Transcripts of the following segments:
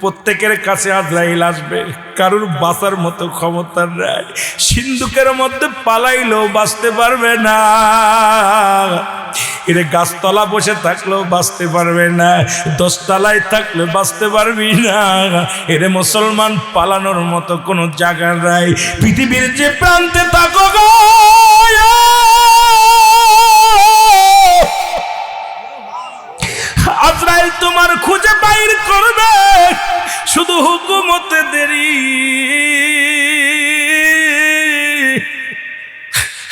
প্রত্যেকের কাছে আজরাইল আসবে, কারোর বাঁচার মতো ক্ষমতা নাই। সিন্ধুকের মধ্যে পালাইলেও বাঁচতে পারবে না, এর গাছতলা বসে থাকলেও বাঁচতে পারবে না, 10 তলায় থাকলে বাঁচতে পারবি না। এরে মুসলমান, পালানোর মতো কোনো জায়গা নাই। পৃথিবীর যে প্রান্তে থাকো গো, আজরাইল তোমার খুঁজে বাইর করবে, শুধু হুকুমতে দেরি।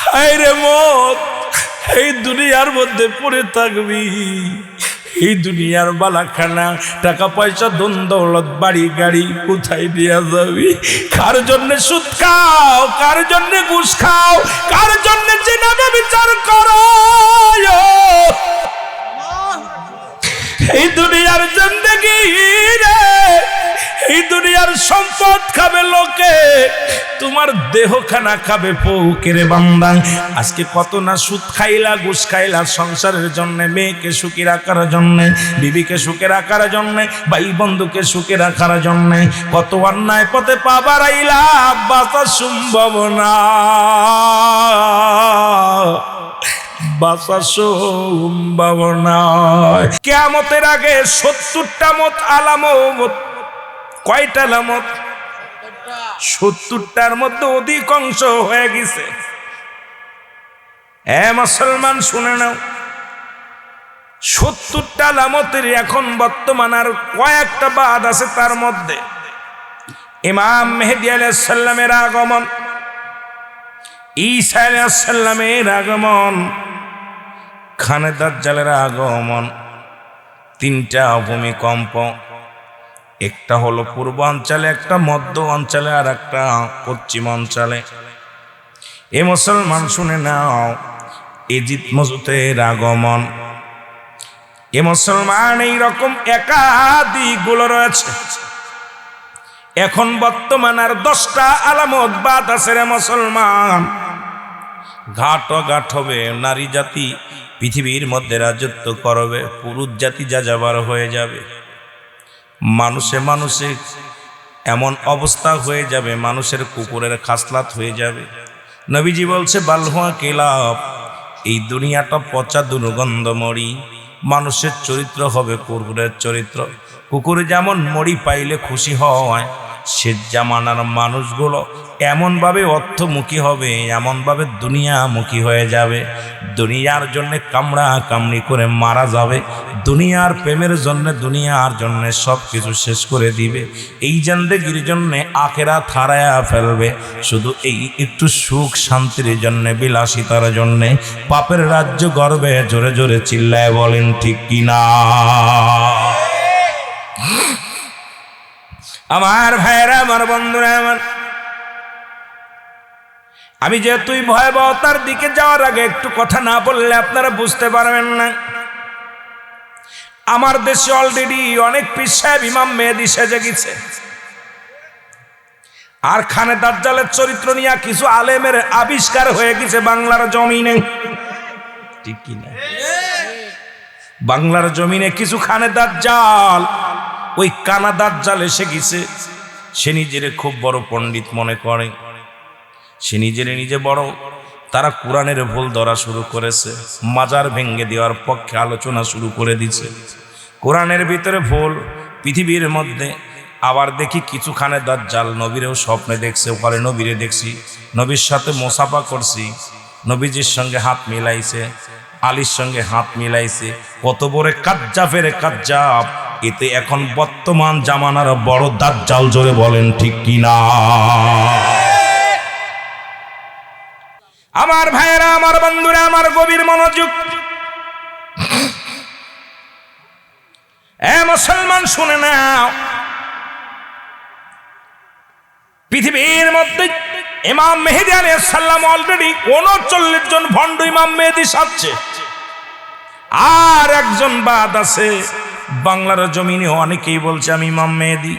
হায় রে মত, এই দুনিয়ার মধ্যে পড়ে থাকবি, এই দুনিয়ার বালাখানা, টাকা পয়সা, ধন দৌলত, বাড়ি গাড়ি কোথায় নিয়ে যাবি? কার জন্য সুদ খাও, কার জন্য ঘুষ খাও, কার জন্য জিনাবে বিচার করো? এই দুনিয়ার জিন্দেগি রে, এই দুনিয়ার সম্পদ খাবে লোকে, তোমার দেহখানা খাবে পৌকেরে বান্দা। আজকে কত না সুদ খাইলা, ঘুষ খাইলা সংসারের জন্য, মেয়েকে সুখী রাখার জন্য, বিবিকে সুখে রাখার জন্য, ভাই বন্ধুকে সুখে রাখার জন্য, কত অন্যায় পথে পা বাড়াইলা, বাঁচা সম্ভব না, বাঁচা সম্ভব নয়। কিয়ামতের আগে 70টা মত আলামত। কয়টা আলামত? 70টার মধ্যে অধিকাংশ হয়ে গেছে। মুসলমান শুনে নাও, 70টা আলামতের এখন বর্তমান আর কয়েকটা বাদ আছে। তার মধ্যে ইমাম মেহেদী আলাইহিস সালামের আগমন, ঈসা আলাইহিস সালামের আগমন, খানে দাজ্জালের আগমন, 3টা ভূমিকম্প, একটা হলো পূর্বাঞ্চলে, একটা মধ্য অঞ্চলে, আর একটা পশ্চিম অঞ্চলে। এ মুসলমান শুনে নাও, ইজিদ মজুতের আগমন। এ মুসলমান, এইরকম একাধিকগুলো রয়েছে। এখন বর্তমান আর 10টা আলামত বাদ আছে রে মুসলমান। ঘাট হবে, নারী জাতি পৃথিবীর মধ্যে রাজত্ব করবে, পুরুষ জাতি যাযাবর হয়ে যাবে, মানুষে মানুষে এমন অবস্থা হয়ে যাবে, মানুষের কুকুরের খাসলাত হয়ে যাবে। নবীজি বলছে, বালহুয়া কিলাব, এই দুনিয়াটা পচা দুর্গন্ধময়ী। মানুষের চরিত্র হবে কুকুরের চরিত্র। কুকুর যেমন মরি পাইলে খুশি হয়, সে জামানার মানুষগুলো এমনভাবে অর্থমুখী হবে, এমনভাবে দুনিয়ামুখী হয়ে যাবে। দুনিয়ার জন্য কামড়া কামড়ি করে মারা যাবে, দুনিয়ার প্রেমের জন্য, দুনিয়ার জন্য সব কিছু শেষ করে দিবে। এই জিন্দেগির জন্য আখিরাত হারায়া ফেলবে, শুধু এই একটু সুখ শান্তির জন্য, বিলাসিতার জন্য। পাপের রাজ্য গর্বে জোরে জোরে চিল্লায় বলেন ঠিক কিনা? আমার ভাইরা, আমার বন্ধুরা, আমার আমি যেহেতু ভয়াবহতার দিকে যাওয়ার আগে একটু কথা না বললে আপনারা বুঝতে পারবেন না। আমার দেশে অলরেডি অনেক পীর সাহেব, ইমাম মেহেদী সেজে গেছে, আর খানে দাজ্জালের চরিত্র নিয়ে কিছু আলেমের আবিষ্কার হয়ে গেছে বাংলার জমিনে, ঠিক কিনা? বাংলার জমিনে কিছু খানে দাজ্জাল, ওই কানা দাজ্জাল এসে গেছে। সে নিজের খুব বড় পণ্ডিত মনে করে, সে নিজে বড়। তারা কোরআনের ভুল ধরা শুরু করেছে, মাজার ভেঙ্গে দেওয়ার পক্ষে আলোচনা শুরু করে দিছে। কোরআনের ভিতরে ভুল পৃথিবীর মধ্যে। আবার দেখি কিছুখানে দাজ্জাল নবীরেও স্বপ্নে দেখছে, বলে নবীরে দেখছি, নবীর সাথে মোসাফা করছি, নবীজির সঙ্গে হাত মিলাইছে, আলীর সঙ্গে হাত মিলাইছে। কত বড় কাজ্জাবের কাজ্জাব! এতে এখন বর্তমান জামানার বড় দাজ্জাল, জোরে বলেন ঠিক কিনা? আমার ভাইয়েরা, আমার বন্ধুরা, আমার গভীর মনোযোগ। মুসলমান শুনে নাও, পৃথিবীর মধ্যে ইমাম মেহেদী আলাইহিস সালাম অলরেডি 39 জন ভণ্ড ইমাম মেহেদী সাজছে, আর একজন বাদ আছে। বাংলার জমিনে অনেকেই বলছে আমি ইমাম মেহেদী।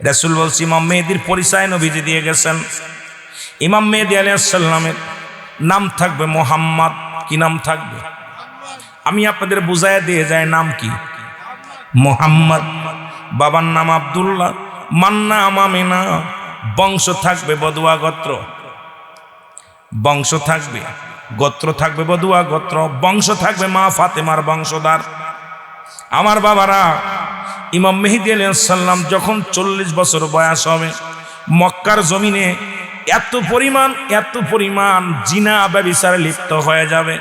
রাসূল বলছে, ইমাম মেহেদীর পরিচয় নবীজি দিয়ে গেছেন। ইমাম মেহেদী আলাইহিস সালামের নাম থাকবে মোহাম্মদ। কি নাম থাকবে? আমি আপনাদের বুঝাইয়া দিয়ে যাই, নাম কি? মোহাম্মদ। বাবার নাম আব্দুল্লাহ, মান্না মামিনা, বংশ থাকবে বদুয়া গোত্র, বংশ থাকবে গোত্র থাকবে বদুয়া গোত্র, বংশ থাকবে মা ফাতেমার বংশধর। আমার বাবারা, ইমাম মেহেদী আলাইহিস সালাম যখন 40 বছর বয়স হবে, মক্কার জমিনে এত পরিমাণ জিনা ব্যভিচারে লিপ্ত হয়ে যাবে,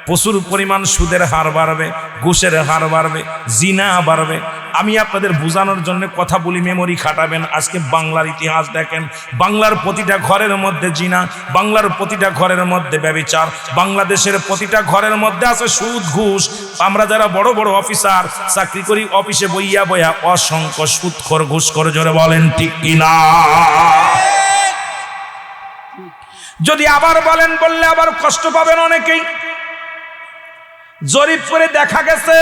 প্রচুর পরিমাণ সুদের হার বাড়বে, ঘুষের হার বাড়বে, জিনা বাড়বে। আমি আপনাদের বোঝানোর জন্য কথা বলি, মেমোরি খাটাবেন। আজকে বাংলার ইতিহাস দেখেন, বাংলার প্রতিটা ঘরের মধ্যে জিনা, বাংলার প্রতিটা ঘরের মধ্যে ব্যভিচার, বাংলাদেশের প্রতিটা ঘরের মধ্যে আছে সুদ ঘুষ। আমরা যারা বড় বড় অফিসার চাকরি করি, অফিসে বইয়া বইয়া অসংখ্য সুদখোর ঘুষখোর, জোরে বলেন ঠিক কিনা? যদি আবার বলেন, বললে আবার কষ্ট পাবেন অনেকেই। জরিপ করে দেখা গেছে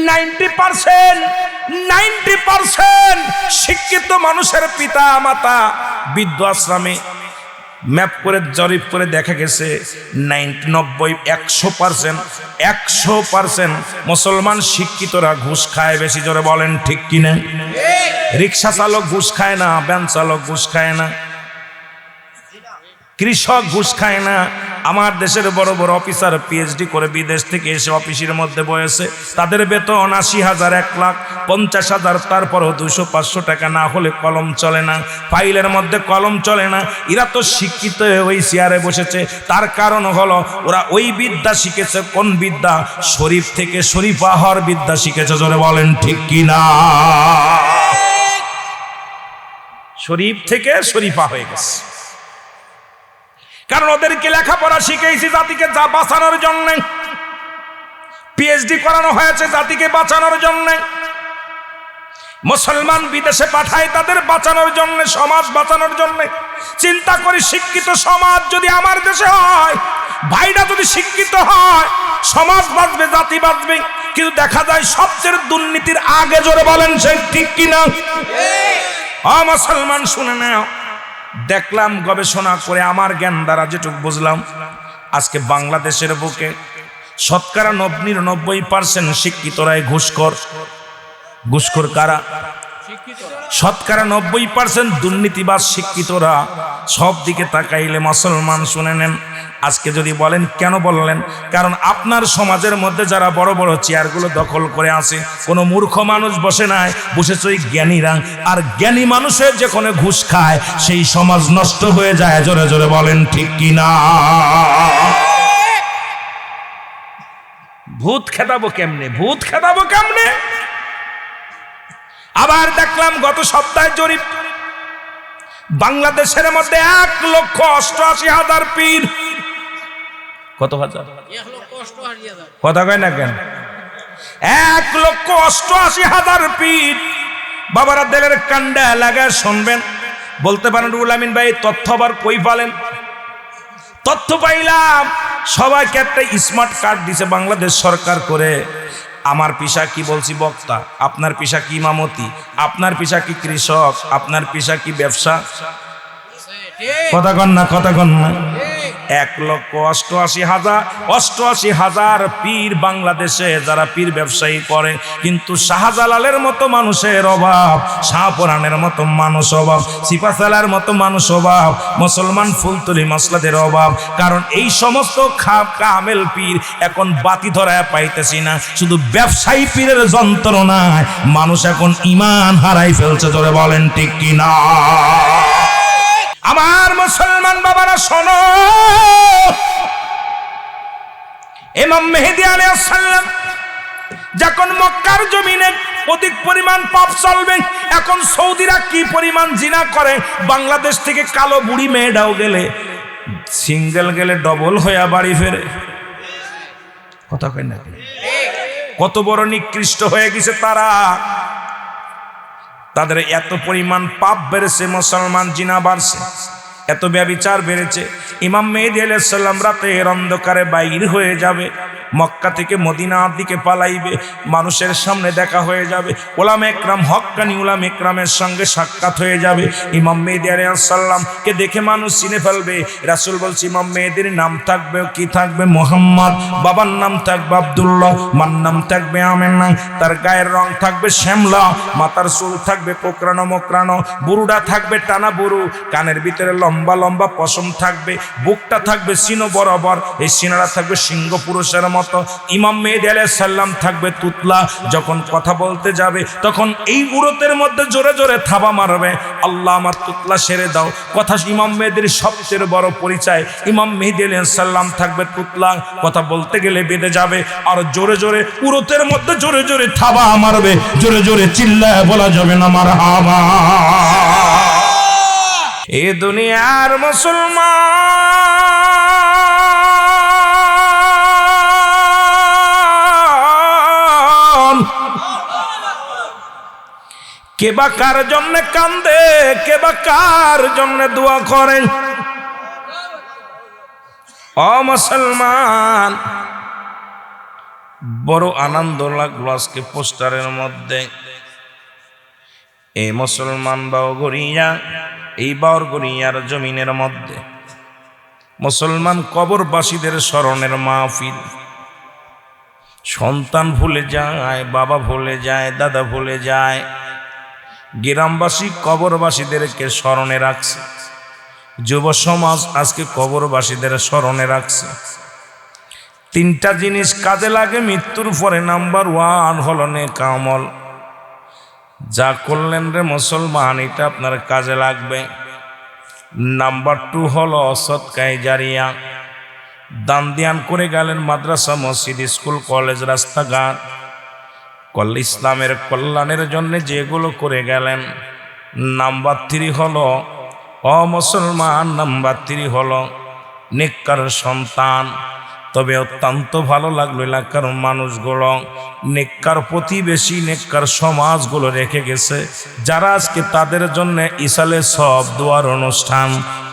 90% শিক্ষিত মানুষের পিতা মাতা বৃদ্ধ আশ্রমে। ম্যাপ করে জরিপ করে দেখা গেছে 100% মুসলমান শিক্ষিতরা ঘুষ খায় বেশি, জোরে বলেন ঠিক কিনা? রিক্সা চালক ঘুষ খায় না, ভ্যান চালক ঘুষ খায় না, কৃষক ঘুষ খায় না। আমার দেশের বড় বড় অফিসার পিএইচডি করে বিদেশ থেকে এসে অফিসের মধ্যে বসেছে, তাদের বেতন 80,000, 1,50,000, তারপরও 200-500 টাকা না হলে কলম চলে না, ফাইলের মধ্যে কলম চলে না। এরা তো শিক্ষিত হয়ে ওই চেয়ারে বসেছে, তার কারণ হলো ওরা ওই বিদ্যা শিখেছে। কোন বিদ্যা? শরীফ থেকে শরীফা হওয়ার বিদ্যা শিখেছে, জোরে বলেন ঠিক কিনা? শরীফ থেকে শরীফা হয়ে গেছে, কারণ ওদেরকে লেখাপড়া শিখেছি জাতিকে যা বাঁচানোর জন্য, পিএইচডি করানো হয়েছে জাতিকে বাঁচানোর জন্য। মুসলমান বিদেশে পাঠায় তাদের বাঁচানোর জন্য, সমাজ বাঁচানোর জন্য। চিন্তা করি, শিক্ষিত সমাজ যদি আমার দেশে হয়, ভাইরা যদি শিক্ষিত হয়, সমাজ বাঁচবে, জাতি বাঁচবে। কিন্তু দেখা যায় সবচেয়ে দুর্নীতির আগে, জোরে বলেন সে ঠিক কিনা? মুসলমান শুনে নাও, দেখলাম গবেষণা করে আমার জ্ঞান দ্বারা যেটুকু বুঝলাম, আজকে বাংলাদেশের বুকে শতকরা 99% শিক্ষিতরাই ঘুষখোর। ঘুষখোর কারা? শতকরা 90% দুর্নীতিবাজ শিক্ষিতরা। সব দিকে তাকাইলে মুসলমান শুনে নেন, আজকে যদি বলেন কেন বললেন, কারণ আপনার সমাজের মধ্যে যারা বড় বড় চেয়ারগুলো দখল করে আছে, কোনো মূর্খ মানুষ বসে নাই, বসেছে ওই জ্ঞানীরা। আর জ্ঞানী মানুষের যেখানে ঘুষ খায়, সেই সমাজ নষ্ট হয়ে যায়, জোরে জোরে বলেন ঠিক কিনা? ভূত খেদাবো কেমনে, ভূত খেদাবো কেমনে? আবার দেখলাম গত সপ্তাহে জরিপ, বাংলাদেশের মধ্যে 1,88,000 পীর। কত হাজার? কথা কয় না কেন? 1,88,000 পীর। বাবারা দিলের কান্ডা লাগায় শুনবেন। বলতে পারেন রুহুল আমিন ভাই তথ্য আবার কই পালেন? তথ্য পাইলাম, সবাইকে একটা স্মার্ট কার্ড দিছে বাংলাদেশ সরকার করে। আমার পেশা কি বলছি বক্তা, আপনার পেশা কি ইমামতি, আপনার পেশা কি কৃষক, আপনার পেশা কি ব্যবসা? কথা কন না, কথা কন না। 1,88,000 পীর বাংলাদেশে যারা পীর ব্যবসায়ী করে, কিন্তু শাহজালালের মতো মানুষের অভাব, শাহপুরানের মতো মানুষ অভাব, সিপাশালার মতো মানুষ অভাব, মুসলমান ফুলতলি মসলাদের অভাব। কারণ এই সমস্ত কামেল পীর এখন বাতি ধরায় পাইতেছি না, শুধু ব্যবসায়ী পীরের যন্ত্রণায় মানুষ এখন ঈমান হারাই ফেলছে, জোরে বলেন ঠিক কিনা? আমার মুসলমান বাবারা শোনো, ইমাম মেহেদী আলাইহিস সালাম যখন মক্কার জমিনে অধিক পরিমাণ পাপ চলবে, এখন সৌদিরা কি পরিমাণ জিনা করে, বাংলাদেশ থেকে কালো বুড়ি মেয়েটাও গেলে, সিঙ্গেল গেলে ডবল হইয়া বাড়ি ফেরে। কথা কই না? কত বড় নিকৃষ্ট হয়ে গেছে তারা। তাদের এত পরিমাণ পাপ বেড়েছে, মুসলমান জিনা বাড়ছে, এত ব্যভিচার বেড়েছে। ইমাম মেহেদী আলাইহিস সালাম রাতের অন্ধকারে বাইর হয়ে যাবে, মক্কা থেকে মদিনার দিকে পালাইবে, মানুষের সামনে দেখা হয়ে যাবে, ওলামা একরাম হক্কানি ওলামা একরামের সঙ্গে সাক্ষাৎ হয়ে যাবে। ইমাম মেহেদী আলাইহিস সালামকে দেখে মানুষ চিনে ফেলবে। রাসূল বলছে ইমাম মেহেদীর নাম থাকবে কি থাকবে? মুহাম্মদ। বাবার নাম থাকবে আব্দুল্লাহ, মার নাম থাকবে আমেনা, তার গায়ের রং থাকবে শ্যামলা, মাথার চুল থাকবে কোকড়ানো মোকড়ানো, বুরুডা থাকবে টানা বুরু, কানের ভিতরে লম্বা লম্বা পশম থাকবে, বুকটা থাকবে সিনো বরাবর, এই সিনারা থাকবে সিংহ পুরুষের মতো। ইমাম মেহেদী আলাইহিস সালাম থাকবে তুতলা, যখন কথা বলতে যাবে তখন এই উরতের মধ্যে জোরে জোরে থাবা মারবে, আল্লাহ আমার তুতলা সেরে দাও। কথা ইমাম মেহেদীর সবচেয়ে বড় পরিচয়, ইমাম মেহেদী আলাইহিস সালাম থাকবে তুতলা, কথা বলতে গেলে বেঁধে যাবে, আর জোরে জোরে উরতের মধ্যে জোরে জোরে থাবা মারবে, জোরে জোরে চিল্লায় বলা যাবে না মারহাবা। এ দুনিয়ার মুসলমান কে বা কার জন্য কান্দে, কে বা কার জন্য দোয়া করে। ও মুসলমান, বড় আনন্দ লাগলো আজকে পোস্টারের মধ্যে এই মুসলমান বাউগরিয়া, এই বাউগরিয়ার জমিনের মধ্যে মুসলমান কবরবাসীদের স্মরণের মাহফিল। সন্তান ভুলে যায়, বাবা ভুলে যায়, দাদা ভুলে যায়, গ্রামবাসী কবরবাসীদেরকে স্মরণে রাখছে। যুব সমাজ আজকে কবরবাসীদের স্মরণে রাখছে। তিনটা জিনিস কাজে লাগে মৃত্যুর পরে। নাম্বার 1 হলো নেক আমল। যা করলেন রে মুসলমান, এটা আপনার কাজে লাগবে। নাম্বার 2 হলো সদকায়ে জারিয়া, দান ধ্যান করে গেলেন মাদ্রাসা, মসজিদ, স্কুল, কলেজ, রাস্তাঘাট, ইসলামের কল্যাণের জন্য যেগুলো করে গেলেন। নাম্বার 3 হলো ও মুসলমান, নাম্বার 3 হলো নেককার সন্তান। তবে অত্যন্ত ভালো লাগলো এলাকার মানুষগুলো নেককার প্রতিবেশী, নেককার সমাজগুলো রেখে গেছে, যারা আজকে তাদের জন্য ইসালে সব দোয়ার অনুষ্ঠান,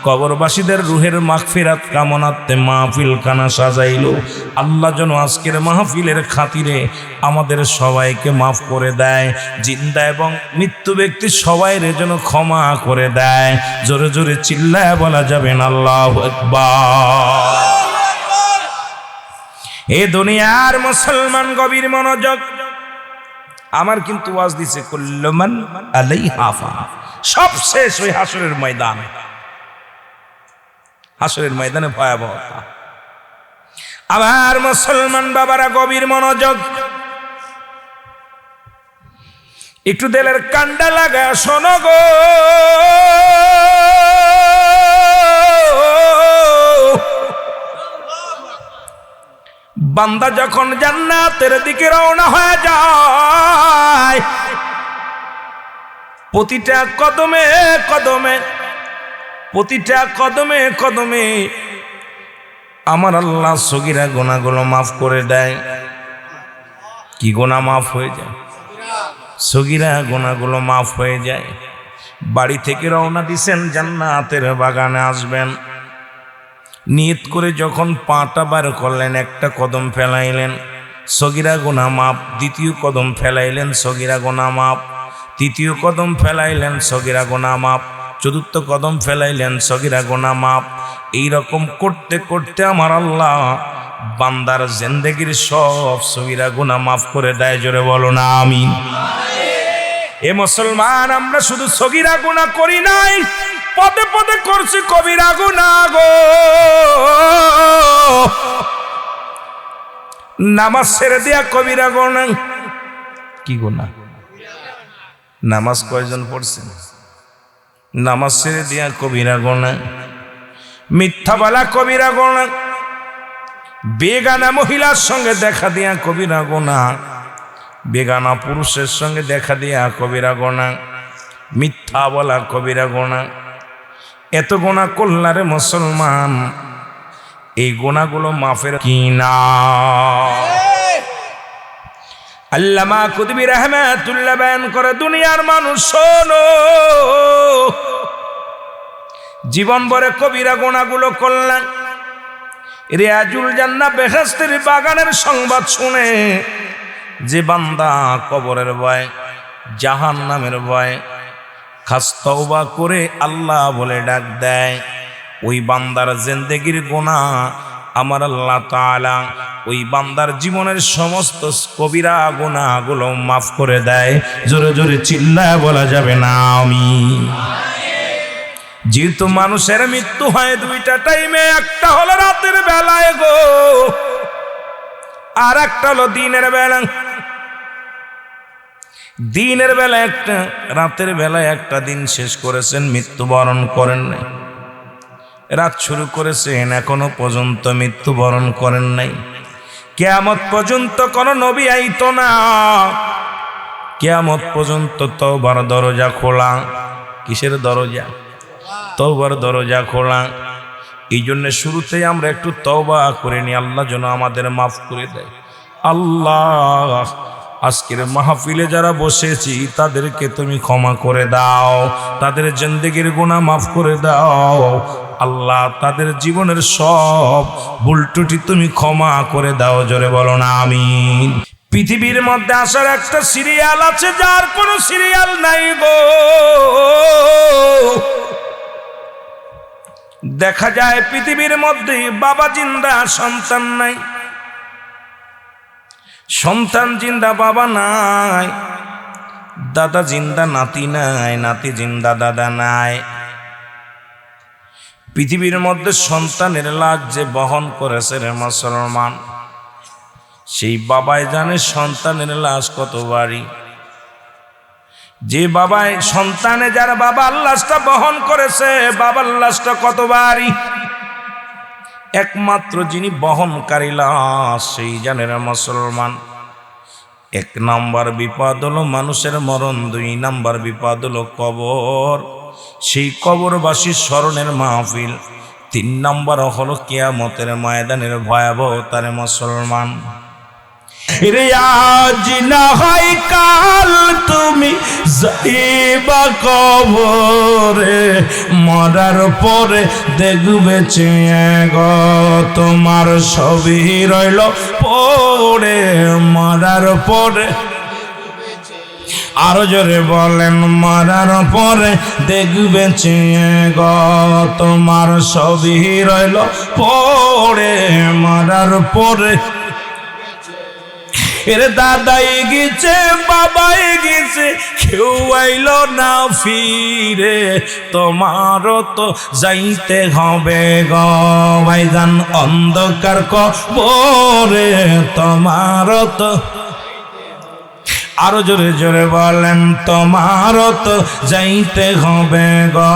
কবরবাসীদের রুহের মাগফিরাত কামনাতে মাহফিল খানা সাজাইলো। আল্লাহ যেন আজকের মাহফিলের খাতিরে আমাদের সবাইকে মাফ করে দেয়, জিন্দা এবং মৃত্যু ব্যক্তি সবাইরে যেন ক্ষমা করে দেয়। জোরে জোরে চিল্লায় বলা যাবেন আল্লাহু আকবার। এ দুনিয়ার মুসলমান গভীর মনোযোগ। আমার কিন্তু ওয়াজ দিছে কুল্লু মান আলাইহা ফান, সব শেষ ওই হাসরের ময়দানে। হাসরের ময়দানে ভয়াবহতা। আমার মুসলমান বাবারা গভীর মনোযোগ, একটু দিলের কান্ডা লাগা শোনো গো। বান্দা যখন জান্নাতের দিকে রওনা হয়ে যায়, প্রতিটা কদমে কদমে, প্রতিটা কদমে কদমে আমার আল্লাহ সগীরা গুনাহগুলো মাফ করে দেয়। কি গুনাহ মাফ হয়ে যায়? সগীরা গুনাহগুলো মাফ হয়ে যায়। বাড়ি থেকে রওনা দিছেন, জান্নাতের বাগানে আসবেন, নিয়ত করে যখন পাটা বার করলেন, একটা কদম ফেলাইলেন, সগীরা গুনাহ মাফ। দ্বিতীয় কদম ফেলাইলেন, সগীরা গুনাহ মাফ। তৃতীয় কদম ফেলাইলেন, সগীরা গুনাহ মাফ। চতুর্থ কদম ফেলাইলেন, সগীরা গুনাহ মাফ। এইরকম করতে করতে আমার আল্লাহ বান্দার জিন্দেগির সব সগীরা গুনাহ মাফ করে দেয়। জোরে বলো না আমিন। এ মুসলমান, আমরা শুধু সগীরা গুনাহ করি নাই, পদে পদে করছি কবিরা গুনাহ গো। নামাজ ছেড়ে দিয়া কবিরা গুনাহ। কি গুনাহ? নামাজ কয়জন পড়ছেন? নামাজ ছেড়ে দিয়া কবিরা গুনাহ। মিথ্যা বলা কবিরা গুনাহ। বেগানা মহিলার সঙ্গে দেখা দিয়া কবিরা গুনাহ। বেগানা পুরুষের সঙ্গে দেখা দিয়া কবিরা গুনাহ। মিথ্যা বলা কবিরা গুনাহ। এত গুনাহ করলারে মুসলমান, এই গুনাহগুলো মাফের কি না? আল্লামা কুতুবী রাহমাতুল্লাহ বয়ান করে, দুনিয়ার মানুষ শোনো, জীবন ভরে কবিরা গুনাহগুলো করলেন, রিয়াজুল জান্নাহ বেহেশতের বাগানের সংবাদ শুনে যে বান্দা কবরের ভয়, জাহান্নামের ভয় খাস তওবা করে আল্লাহ বলে ডাক দেয়, ওই বান্দার জিন্দেগির গুনাহ আমার আল্লাহ তাআলা ওই বান্দার জীবনের সমস্ত কবিরা গুনাহগুলো মাফ করে দেয়। জোরে জোরে চিল্লায় বলা যাবে না আমিন। যেহেতু মানুষের মৃত্যু হয় দুইটা টাইমে, একটা হলো রাতের বেলায় গো, আর একটা হলো দিনের বেলা। দিনের বেলা একটা, রাতের বেলায় একটা দিন শেষ করেছেন, মৃত্যুবরণ করেন নাই। রাত শুরু করেছেন, এখনো পর্যন্ত মৃত্যুবরণ করেন নাই। কিয়ামত পর্যন্ত কোন নবী আইতো না, কিয়ামত পর্যন্ত তওবার দরজা খোলা। কিসের দরজা? তওবার দরজা খোলা। এই জন্য শুরুতেই আমরা একটু তওবা করে নিই, আল্লাহ যেন আমাদের মাফ করে দেয়। আল্লাহ, আজকের মাহফিলে যারা বসেছি তাদেরকে তুমি ক্ষমা করে দাও, তাদের জিন্দেগির গুনাহ মাফ করে দাও। আল্লাহ, তাদের জীবনের সব ভুল ত্রুটি তুমি ক্ষমা করে দাও। জোরে বলো না আমিন। পৃথিবীর মধ্যে আসার একটা সিরিয়াল আছে, যার কোনো সিরিয়াল নাই গো। দেখা যায় পৃথিবীর মধ্যে বাবা জিন্দা, সন্তান নাই, সন্তান জিন্দা বাবা নাই, দাদা জিন্দা নাতি নাই, নাতি জিন্দা দাদা নাই। পৃথিবীর মধ্যে সন্তানের লাশ যে বহন করেছে রে মুসলমান, সেই বাবাই জানে সন্তানের লাশ কত ভারী। যে বাবাই সন্তানে যার বাবার লাশটা বহন করেছে, বাবার লাশটা কত ভারী, একমাত্র যিনি বহনকারী লাশ সেই জানে রে মুসলমান। এক নাম্বার বিপদ হলো মানুষের মরণ, দুই নাম্বার বিপদ হলো কবর, সেই কবরবাসীর স্মরণের মাহফিল, তিন নাম্বার হলো কিয়ামতের ময়দানের ভয়াবহতার মুসলমান। রে আজ না হয় কাল তুমি যাইবা কবরে, মরার পরে দেখবে চেয়ে গো তোমার সবই রইল পড়ে, মরার পরে। আরো জোরে বলেন, মরার পরে দেখবে চেয়ে গো তোমার সবই রইল পড়ে, মরার পরে। এর দাদাই গেছে, বাবাই গেছে, কেউ আইল না ফিরে, তোমারও তো যাইতে হবে গো ভাইজান অন্ধকার কবরে, তোমারও তো। আরো জোরে জোরে বলেন, তোমারও তো যাইতে হবে গো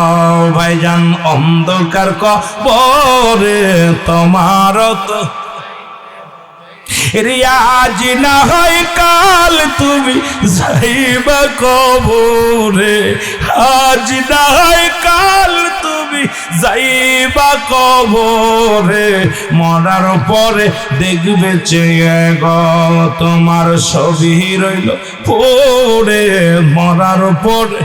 ভাইজান অন্ধকার কবরে, তোমারও তো। রিয়াজ না হয় কাল তুমি যাইবা কবরে, আজ না হয় কাল তুমি যাইবা কবরে, মরার পরে দেখবে চেয়ে গো তোমার সবই রইল পড়ে, মরার পরে।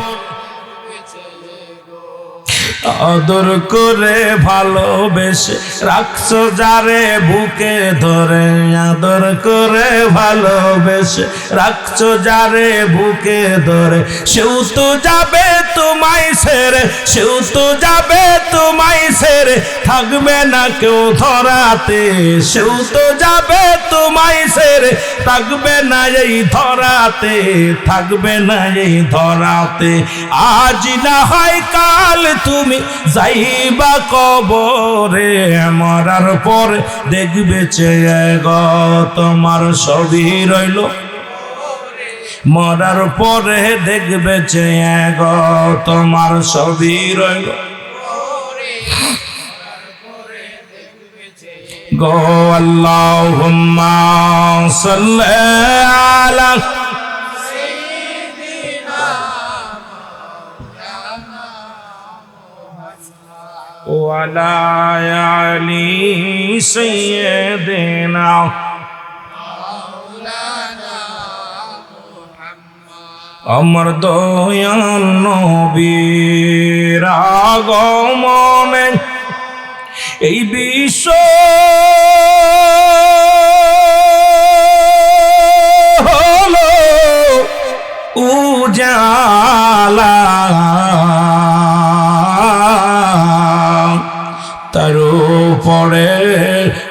আদর করে ভালোবেসে রাখছো যারে বুকে ধরে, আদর করে ভালোবেসে রাখছো যারে বুকে ধরে, সেও তো যাবে তোমায় ছেড়ে, সেও তো যাবে তোমায় ছেড়ে, থাকবে না কেউ ধরাতে, সেও তো যাবে তোমায় ছেড়ে, থাকবে না এই ধরাতে, থাকবে না এই ধরাতে। আজ না হয় কাল তুমি যাইবা কবরে, মরার পরে দেখবে চেয়ে গো তোমার সবই রইল, মরার পরে দেখবে চেয়ে গো তোমার সবই রইল গো। আল্লাহুম্মা সাল্লি আলা ওয়ালা আলি সাইয়্যিদিনা আমার দয়াল নবীর আগমনে এই বিশ্ব তাআলা তার উপরে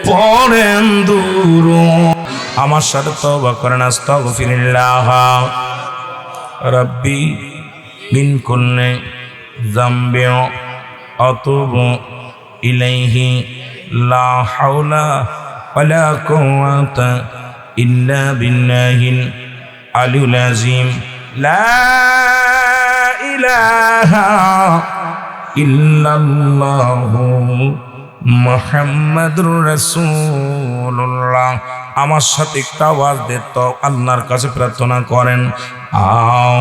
পড়েন দুরূদ। আমার সাথে তওবা করেন, আস্তাগফিরুল্লাহ রাব্বি মিন কুল্লি যামবিন আতুবু ইলাইহি লা হাওলা ওয়ালা কুওয়াতা ইল্লা বিল্লাহিল আলিয়্যিল আযীম। লা ইলাহা ইল্লাল্লাহু মুহাম্মাদুর রাসূলুল্লাহ। আমার সাথে একটা আওয়াজ দিয়ে তো আল্লাহর কাছে প্রার্থনা করেন,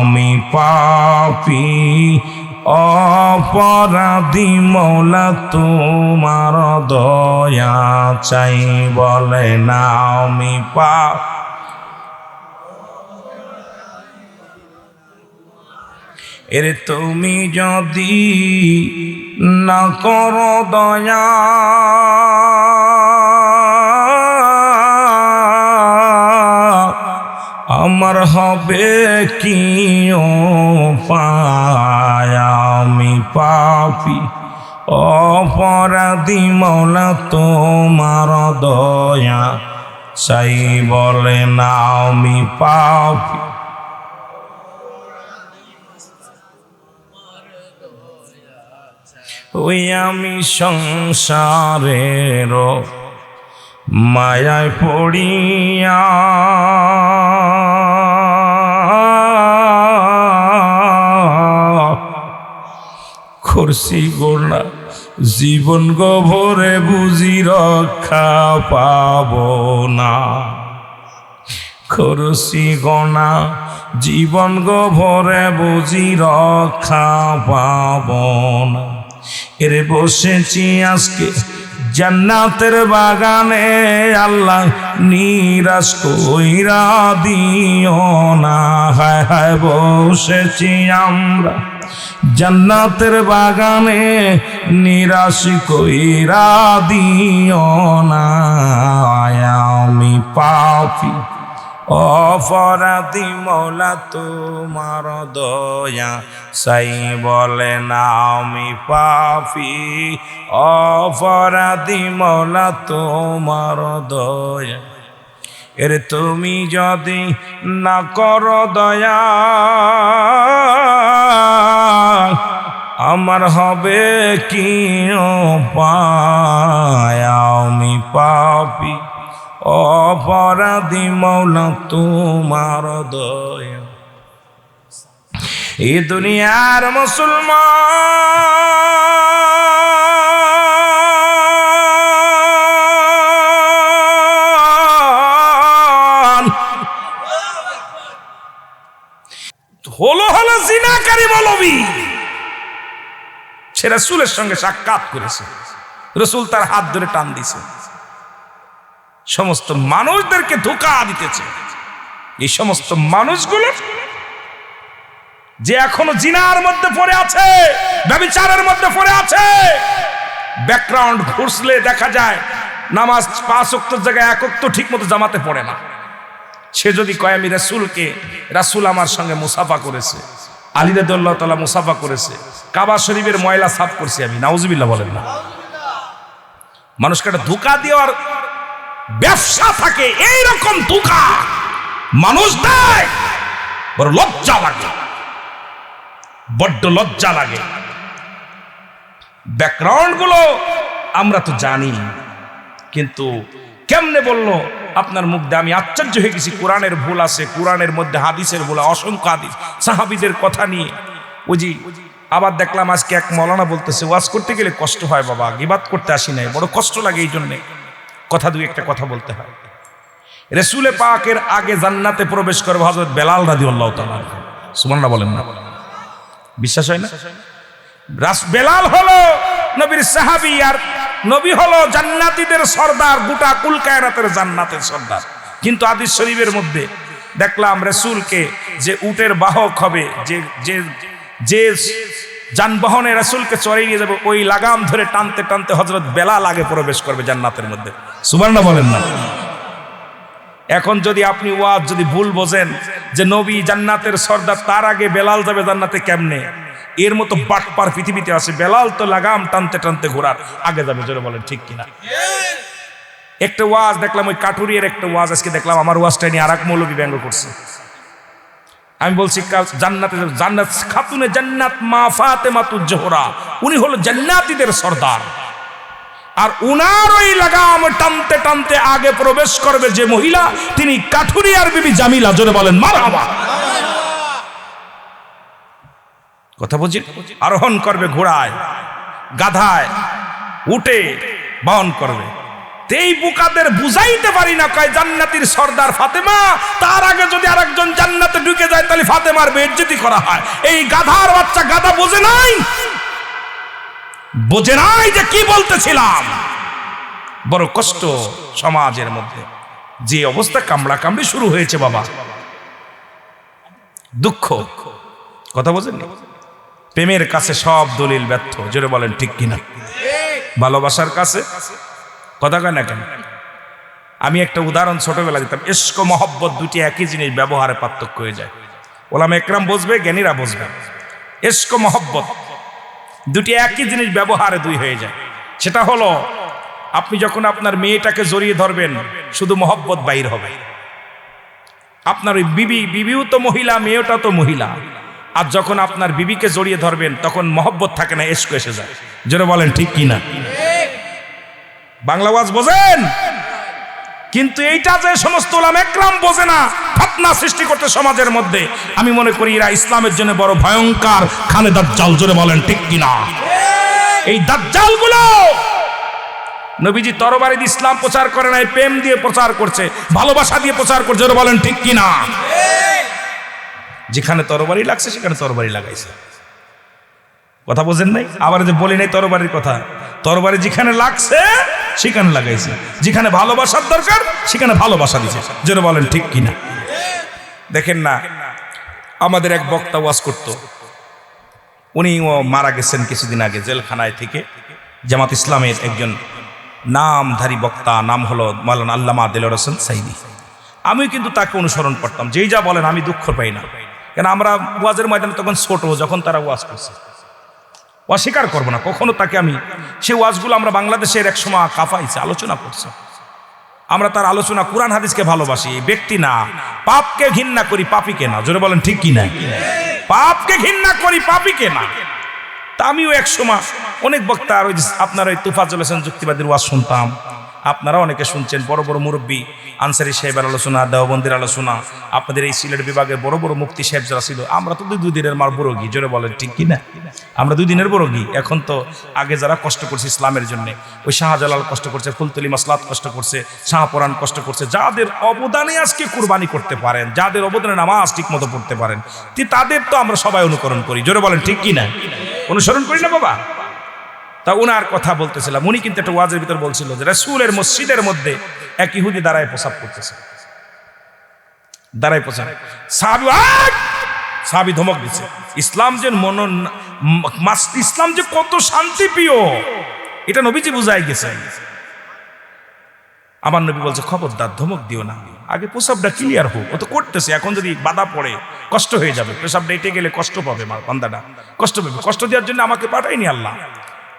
আমি পাপী অপরাধী মওলা তোমার দয়া চাই, বলে না আমি এরে তুমি যদি না করো দয়া আমার হবে কি উপায়, আমি পাপী অপরাধী মওলা তোমার দয়া চাই, বলে না আমি পাপী। ওই আমি সংসারের মায়ায় পড়িয়া করছি গোনা জীবন গভরে বুঝি রক্ষা পাব না, করছি গোনা জীবন গভরে বুঝি রক্ষা পাব না। এরে বসেছি আজকে জান্নাতের বাগানে, আল্লাহ নিরাশ কইরা দিও না। হায় হায় বসেছি আমরা জান্নাতের বাগানে, নিরাশ কইরা দিও না। আমি পাপী অপরাধী মওলা তোমার দয়া চাই, বলে না আমি পাপী অপরাধী মওলা তোমার দয়া। এর তুমি যদি না করো দয়া আমার হবে কি উপায়, আমি পাপী অপরাধী মওলা তোমার দয়া। এই দুনিয়ার মুসলমান হলো জিনাকারী মৌলবী, সে রাসূলের সঙ্গে সাক্ষাৎ করেছে, রাসূল তার হাত ধরে টান দিছে, সমস্ত মানুষদেরকে ধোঁকা দিতেছে। এই সমস্ত মানুষগুলো যে এখনো জিনার মধ্যে পড়ে আছে, ব্যভিচারের মধ্যে পড়ে আছে, ব্যাকগ্রাউন্ড ঘুরলে দেখা যায় নামাজ 5 ওয়াক্তের জায়গায় 1 ওয়াক্ত ঠিক মতো জামাতে পড়ে না। সে যদি কয় আমি রাসূল আমার সঙ্গে মুসাফা করেছে, আলী রাদিয়াল্লাহু তাআলা মুসাফা করেছে, কাবা শরীফের ময়লা সাফ করছি আমি, নাউজুবিল্লাহ বলেন না। মানুষকে একটা ধোঁকা দেওয়ার ব্যবসা থাকে, এইরকম ধোঁকা মানুষ দেয়, বড় লজ্জা লাগে, বড্ড লজ্জা লাগে। ব্যাকগ্রাউন্ড গুলো আমরা তো জানি, কিন্তু কেমনে বললো আপনার মুখ দিয়ে? আমি আশ্চর্য হয়ে গেছি। কোরআনের ভুল আছে, কোরআনের মধ্যে হাদিসের ভুল, অসংখ্য হাদিস সাহাবীদের কথা নিয়ে। ওজি আবার দেখলাম আজকে এক মৌলানা বলতেছে, ওয়াজ করতে গেলে কষ্ট হয় বাবা, গীবাত করতে আসি নাই, বড় কষ্ট লাগে, এই জন্যে কথা দুই একটা কথা বলতে হয়। রাসূলে পাকের আগে জান্নাতে প্রবেশ করবে হযরত বেলাল রাদিয়াল্লাহু তাআলা। সুবহানাল্লাহ বলেন না? বিশ্বাস হয় না? বেলাল হলো নবীর সাহাবী, আর নবী হলো জান্নাতীদের সর্দার, গোটা কুল কায়নাতের জান্নাতের সর্দার। কিন্তু হাদিস শরীফের মধ্যে দেখলাম রাসূলকে যে উটের বাহক হবে, যে যানবাহনে রাসূলকে চড়িয়ে নিয়ে যাবে, ওই লাগাম ধরে টানতে টানতে হযরত বেলাল আগে প্রবেশ করবে জান্নাতের মধ্যে। সুবহানাল্লাহ বলেন না? এখন যদি আপনি ওয়াজ যদি ভুল বোঝেন যে নবী জান্নাতের সর্দার, তার আগে বেলাল যাবে জান্নাতে কেমনে, এর মতো বাটপার পৃথিবীতে আছে। বেলাল তো লাগাম টানতে টানতে ঘোড়ার আগে যাবে, জোরে বলেন ঠিক কিনা? একটা ওয়াজ দেখলাম, ওই কাঠুরিয়ার একটা ওয়াজ আজকে দেখলাম, আমার ওয়াজটা নিয়ে আর এক মৌলবী ব্যঙ্গ করছে। আমি বলছি জান্নাতে, জান্নাত খাতুনে জান্নাত মা ফাতেমাতুজ জোহরা, উনি হলো জান্নাতীদের সর্দার। আর উনার ওই লাগাম টানতে টানতে আগে প্রবেশ করবে যে মহিলা, তিনি কাঠুরিয়ার বিবি জামিলা, জোরে বলেন মারহাবা। কথা বুঝি? আরোহণ করবে ঘোড়ায়, গাধায়, উঠে বহন করবে। এই বুকাদের বুঝাইতে পারি না, কয় জান্নাতীর সর্দার ফাতেমা, তার আগে যদি আরেকজন জান্নাতে ঢুকে যায় তাহলে ফাতেমার বেইজ্জতি করা হয়। এই গাধার বাচ্চা গাধা বোঝে নাই, বোঝে নাই যে কি বলতেছিলাম। বড় কষ্ট সমাজের মধ্যে, যে অবস্থা কামড়া কামড়ি শুরু হয়েছে বাবা, দুঃখ। কথা বোঝেন? প্রেমের কাছে সব দলিল ব্যর্থ, জোরে বলেন ঠিক কিনা? ভালোবাসার কাছে কথা কয় না কেন? আমি একটা উদাহরণ ছোটবেলা দিতাম, ইশক মহব্বত দুটি একই জিনিস, ব্যবহারে পার্থক্য হয়ে যায়। ওলামা একরাম বুঝবে, জ্ঞানীরা বুঝবে। ইশক মহব্বত দুটি একই জিনিস, ব্যবহারে দুই হয়ে যায়। সেটা হলো, আপনি যখন আপনার মেয়েটাকে জড়িয়ে ধরবেন, শুধু মহব্বত বাইর হবে। আপনার ওই বিবিও তো মহিলা, মেয়েটা তো মহিলা। আর যখন আপনার বিবিকে জড়িয়ে ধরবেন, তখন মহব্বত থাকে না, ইশক এসে যায়। জোরে বলেন ঠিক কিনা? বাংলা ওয়াজ বোঝেন? কিন্তু এইটা যে সমস্ত উলামা একরাম বোঝে না, ফিতনা সৃষ্টি করতে সমাজের মধ্যে, আমি মনে করি এরা ইসলামের জন্য বড় ভয়ঙ্কর খানে দাজ্জাল। জোরে বলেন ঠিক কিনা? এই দাজ্জাল গুলো নবীজি তরবারি দিয়ে ইসলাম প্রচার করে নাই, প্রেম দিয়ে প্রচার করছে, ভালোবাসা দিয়ে প্রচার করছে। জোরে বলেন ঠিক কিনা? যেখানে তরবারি লাগছে সেখানে তরবারি লাগাইছে। কথা বোঝেন নাই? আবার যে বলি নাই তরবারির কথা, তরবারি যেখানে লাগছে সেখানে লাগাইছে, যেখানে ভালোবাসার দরকার সেখানে ভালোবাসা দিছে। জোরে বলেন ঠিক কিনা? দেখেন না, আমাদের এক বক্তা ওয়াজ করত, উনিও মারা গেছেন কিছুদিন আগে জেলখানায় থেকে। জামাত ইসলামের একজন নামধারী বক্তা, নাম হলো মাওলানা আল্লামা দেলোয়ার হোসেন সাইদি। আমি কিন্তু তাকে অনুসরণ করতাম, যেই যা বলেন আমি দুঃখ পাই না, কেন আমরা ওয়াজের ময়দানে তখন ছোট, যখন তারা ওয়াজ করছে অস্বীকার করবো না কখনো তাকে। আমি সেই ওয়াজগুলো আমরা বাংলাদেশের এক সময় কাফাইছে, আলোচনা করছে। আমরা তার আলোচনা, কুরআন হাদিসকে ভালোবাসি, ব্যক্তি না। পাপকে ঘৃণা করি, পাপীকে না। জোরে বলেন ঠিক কি না? পাপকে ঘৃণা করি, পাপীকে না। তা আমিও এক সময় অনেক বক্তা, ওই আপনার ওই তুফাজ্জল হোসেন যুক্তিবাদীর ওয়াজ শুনতাম, আপনারা অনেকে শুনছেন। বড় বড় মুরব্বী আনসারী সাহেবের আলোচনা, দেওবন্দির আলোচনা, আপনাদের এই সিলেট বিভাগের বড় বড় মুফতি সাহেব যারা ছিল, আমরা তো 2 দিনের মার বড়গি। জোরে বলেন ঠিক কিনা? আমরা 2 দিনের বড়গি। এখন তো আগে যারা কষ্ট করছে ইসলামের জন্য, ওই শাহজালাল কষ্ট করছে, ফুলতলি মাসলাত কষ্ট করছে, শাহপরান কষ্ট করছে, যাদের অবদানে আজকে কুরবানি করতে পারেন, যাদের অবদানে নামাজ ঠিক মতো পড়তে পারেন, তাদের তো আমরা সবাই অনুকরণ করি। জোরে বলেন ঠিক কিনা? অনুসরণ করি না বাবা? তা উনার কথা বলতেছিলাম, উনি কিন্তু একটা ওয়াজের ভিতর বলছিল যে রাসূলের মসজিদের মধ্যে এক ইহুদি দাঁড়ায় প্রসাব করতেছে, দাঁড়ায় প্রসাব। সাহাবী ধমক দিচ্ছে, ইসলাম যে ইসলাম যে কত শান্তিপ্রিয় এটা নবীজি বুঝাই গেছে। আমার নবী বলছে, খবরদার ধমক দিও না, আগে প্রসাবটা ক্লিয়ার হোক। ও তো করতেছে, এখন যদি বাধা পড়ে কষ্ট হয়ে যাবে, প্রসাবটা এটে গেলে কষ্ট পাবে, বান্দাটা কষ্ট পাবে। কষ্ট দেওয়ার জন্য আমাকে পাঠায়নি আল্লাহ।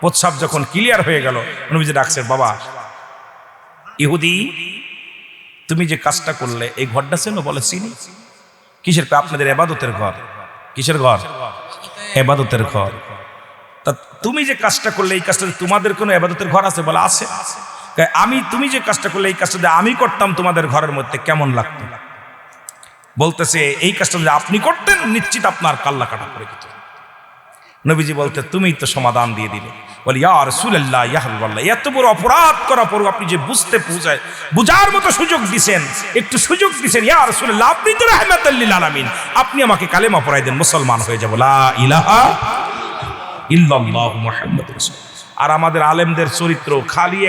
প্রসাব যখন ক্লিয়ার হয়ে গেল, নবীজি ডাকছে, বাবা ইহুদি, তুমি যে কাজটা করলে, এই ঘরটা চেনো? বলে চিনি। কিসের? আপনাদের ইবাদতের ঘর। কিসের ঘর? ইবাদতের ঘর। তা তুমি যে কাজটা করলে, এই কাজটা তোমাদের কোনো ইবাদতের ঘর আছে? বলে আছে। তুমি যে কাজটা করলে, এই কাজটা যদি আমি করতাম তোমাদের ঘরের মধ্যে কেমন লাগতো? বলতেছে, এই কাজটা যদি আপনি করতেন নিশ্চিত আপনার কাল্লা কাটা পড়ে যেত। নবীজি বলতে, তুমি তো সমাধান দিয়ে দিলে। বলি, ইয়া রাসূলুল্লাহ, ইয়া হাবিবাল্লাহ, এত বড় অপরাধ করা পর আপনি যে বুঝার মতো সুযোগ দিছেন, একটু সুযোগ দিছেন, ইয়া রাসূলুল্লাহ, আপনি তো রাহমাতুল লিল আলামিন, আপনি আমাকে কালেমা পড়াই দেন, মুসলমান হয়ে যাব, লা ইলাহা ইল্লাল্লাহু মুহাম্মাদুর রাসূলুল্লাহ। আর আমাদের আলেমদের চরিত্র খালি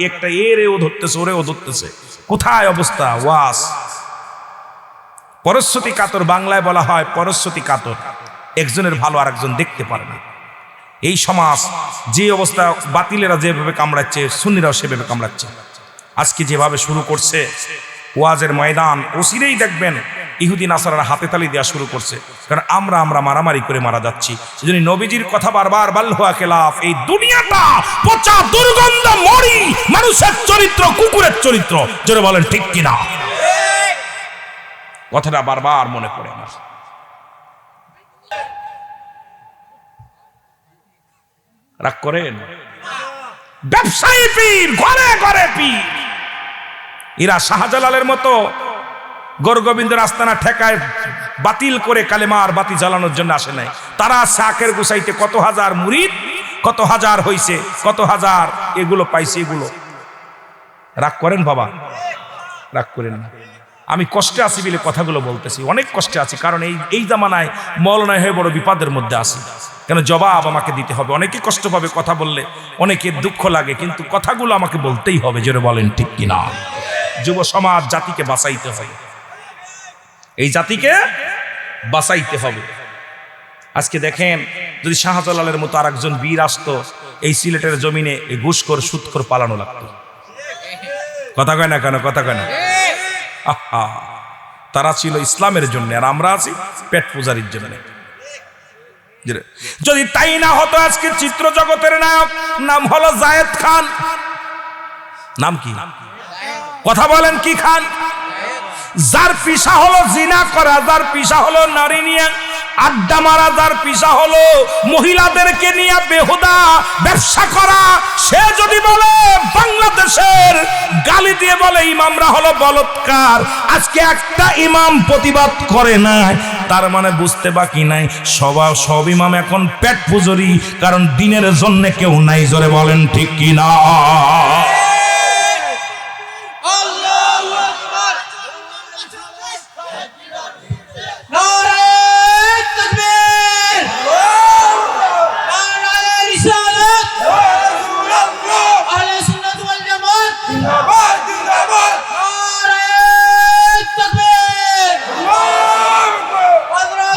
একটা এরেও ধরতেছে, ওরেও ধরতেছে। কোথায় অবস্থা? ওয়াস পরশ্রুতি কাতর, বাংলায় বলা হয় পরশ্রুতি কাতর, একজনের ভালো আর একজন দেখতে পারে না। এই সমাজ যে অবস্থা, বাতিলেরা যেভাবে কামড়াচ্ছে, সুন্নিরাও সেভাবে কামড়াচ্ছে। আজকে যেভাবে শুরু করছে, ওয়াজের ময়দান ওসিরেই দেখবেন ইহুদি নাসারারা হাতে তালি দেওয়া শুরু করছে, কারণ আমরা মারামারি করে মারা যাচ্ছি। সেজন্য নবীজির কথা বারবার বাল্হুয়া খেলাফ। এই দুনিয়াটা পচা দুর্গন্ধ মরি, মানুষের চরিত্র কুকুরের চরিত্র। জোরে বলেন ঠিক কিনা? কথাটা বারবার মনে পড়ে আমার। রাগ করেন? ব্যবসায়ী পীর, ঘরে ঘরে পীর। এরা শাহজালালের মতো গৌরগোবিন্দের আস্তানা ঠেকায় বাতিল করে কালেমার বাতি জ্বালানোর জন্য আসে নাই। তারা শাকের গোসাইতে কত হাজার মুরিদ, কত হাজার হইছে, কত হাজার এগুলো পাইছে। এগুলো রাগ করেন বাবা? রাগ করেন না। আমি কষ্টে আছি বলে কথাগুলো বলতেছি, অনেক কষ্টে আছি। কারণ এই জামানায় মৌলানা হয়ে বড় বিপদের মধ্যে আছি। কেন জবাব আমাকে দিতে হবে। অনেকে কষ্ট পাবে কথা বললে, অনেকের দুঃখ লাগে, কিন্তু কথাগুলো আমাকে বলতেই হবে। জোরে বলেন ঠিক কিনা? যুব সমাজ জাতিকে বাঁচাইতে হবে, এই জাতিকে বাঁচাইতে হবে। আজকে দেখেন, যদি শাহজালালের মতো আরেকজন বীর আসতো, এই সিলেটের জমিনে এই ঘুষখোর সুদখোর পালানো লাগতো। কথা কয় না কেন? কথা কয় না? আহা, তারা ছিল ইসলামের জন্য, আর আমরা আছি পেট পূজারির জন্য। যদি তাই না হতো, আজকে চিত্র জগতের নায়ক নাম হলো জায়েদ খান। নাম কি? কথা বলেন কি খান? যার পিসা হলো জিনা করা, যার পিসা হলো নারী নিয়ে আড্ডা মারা, যার পিসা হলো মহিলাদেরকে নিয়ে বেহুদা ব্যবসা করা, সে যদি বলে বাংলাদেশের গালি দিয়ে বলে ইমামরা হলো বলৎকার, আজকে একটা ইমাম প্রতিবাদ করে নাই, তার মানে বুঝতে বাকি নাই সব ইমাম এখন পেট পুজরি, কারণ দিনের জন্য কেউ নাই। জোরে বলেন ঠিক কিনা?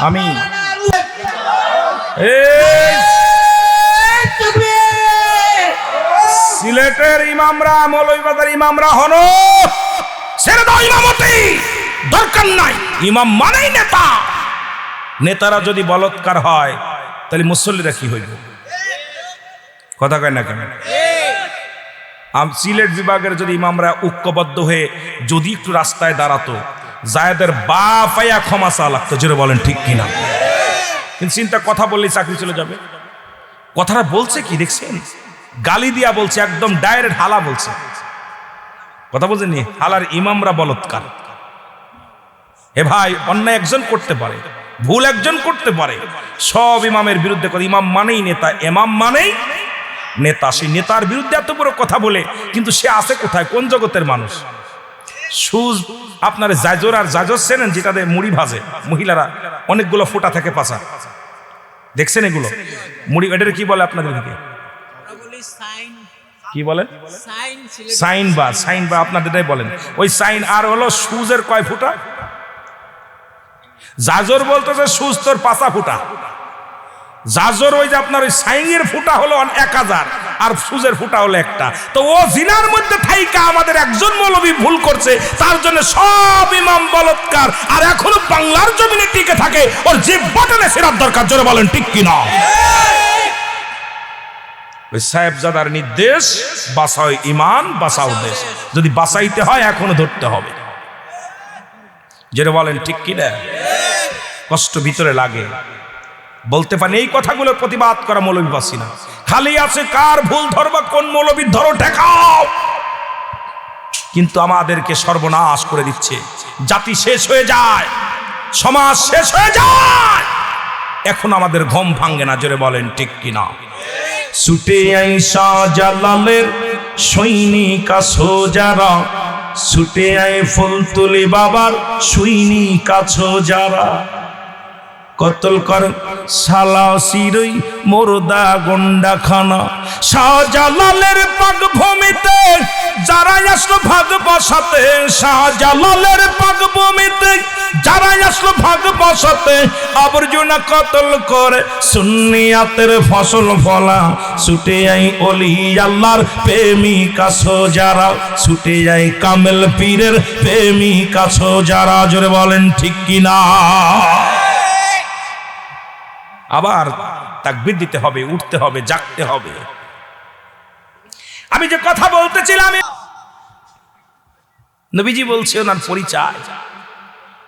আমি সিলেটের ইমামরা, মৌলভীবাজার ইমামরা হলো ছেড়ে দাও ইমামতি, দরকার নাই। ইমাম মানেই নেতা। নেতারা যদি বলৎকার হয়, তাহলে মুসল্লিরা কি হইব? কথা কয় না কেন? সিলেট বিভাগের যদি ইমামরা ঐক্যবদ্ধ হয়ে যদি একটু রাস্তায় দাঁড়াতো, জায়েদের বাপ আয়া ক্ষমা চা লাগতো। জোরে বলেন ঠিক কিনা? কিন্তু চিন্তা, কথা বললেই চাকরি চলে যাবে। কথাটা বলছে কি দেখছেন? গালি দিয়া বলছে, একদম ডাইরেক্ট হালা বলছে। কথা বলছেন নি? হালার ইমামরা বলৎকার। এ ভাই, অন্যায় একজন করতে পারে, ভুল একজন করতে পারে, সব ইমামের বিরুদ্ধে কথা। ইমাম মানেই নেতা, ইমাম মানেই নেতা। সেই নেতার বিরুদ্ধে এত বড় কথা বলে, কিন্তু সে আছে কোথায়? কোন জগতের মানুষ? সুজ আপনার জাজর আর জাজর চেনেন, যেটাতে মুড়ি ভাজে মহিলারা, অনেকগুলো ফোঁটা থাকে পাছা, দেখছেন এগুলো মুড়ি? এটার কি বলে আপনাদের দিকে? কি বলেন? সাইন বা আপনাদেরটাই বলেন। ওই সাইন আর হলো সুজের কয় ফুটা? জাজর বলতেছে সুজ তোর পাঁচা ফুটা। জাজর ওই যে আপনার ওই সাইনের ফুটা হলো 1000, আর সুজের ফুটা হলো একটা। তো ও জিনার মধ্যে থাইকা আমাদের একজন মৌলবী ভুল করছে, তার জন্য সব ইমাম বলৎকার, আর এখনো বাংলার জমিনে টিকে থাকে। ওর জিভ বটনে ফেরার দরকার। জোরে বলেন ঠিক কিনা? ওই সাহেবজাদার নির্দেশ, বাঁচাও ইমান, বাঁচাও দেশ। যদি বাঁচাইতে হয় এখনো ধরতে হবে। জোরে বলেন ঠিক কিনা? কষ্ট ভিতরে লাগে, বলতে পারেন এই কথাগুলোর প্রতিবাদ করা মৌলভীবাসী না। খালি আছে কার ভুল ধরবা, কোন মৌলবীর ধরো ঠেকাও। কিন্তু আমাদেরকে সর্বনাশ করে দিচ্ছে। জাতি শেষ হয়ে যায়, সমাজ শেষ হয়ে যায়, এখন আমাদের ঘুম ভাঙে না। জোরে বলেন ঠিক কিনা? ছুটে আইসা জালালের সৈনিক আছো যারা, ছুটে আয় ফুলতুলি বাবার সৈনিক আছো যারা, কতল কর সালা সিরই মোরদা গন্ডা খানা, শাহজালালের পাক ভূমিতে যারা আসলো ভাগ বসাতে, শাহজালালের পাক ভূমিতে যারা আসলো ভাগ বসাতে আবর্জনা কতল করে সুন্নিয়াতের ফসল ফলা ছুটে আই ওলি আল্লাহর প্রেমিকা যারা ছুটে আই কামেল পীরের প্রেমিকা যারা জোরে বলেন ঠিক কিনা আবার তাকবীর দিতে হবে উঠতে হবে জাগতে হবে আমি যে কথা বলতেছিলাম নবীজি বলছে ওনার পরিচয়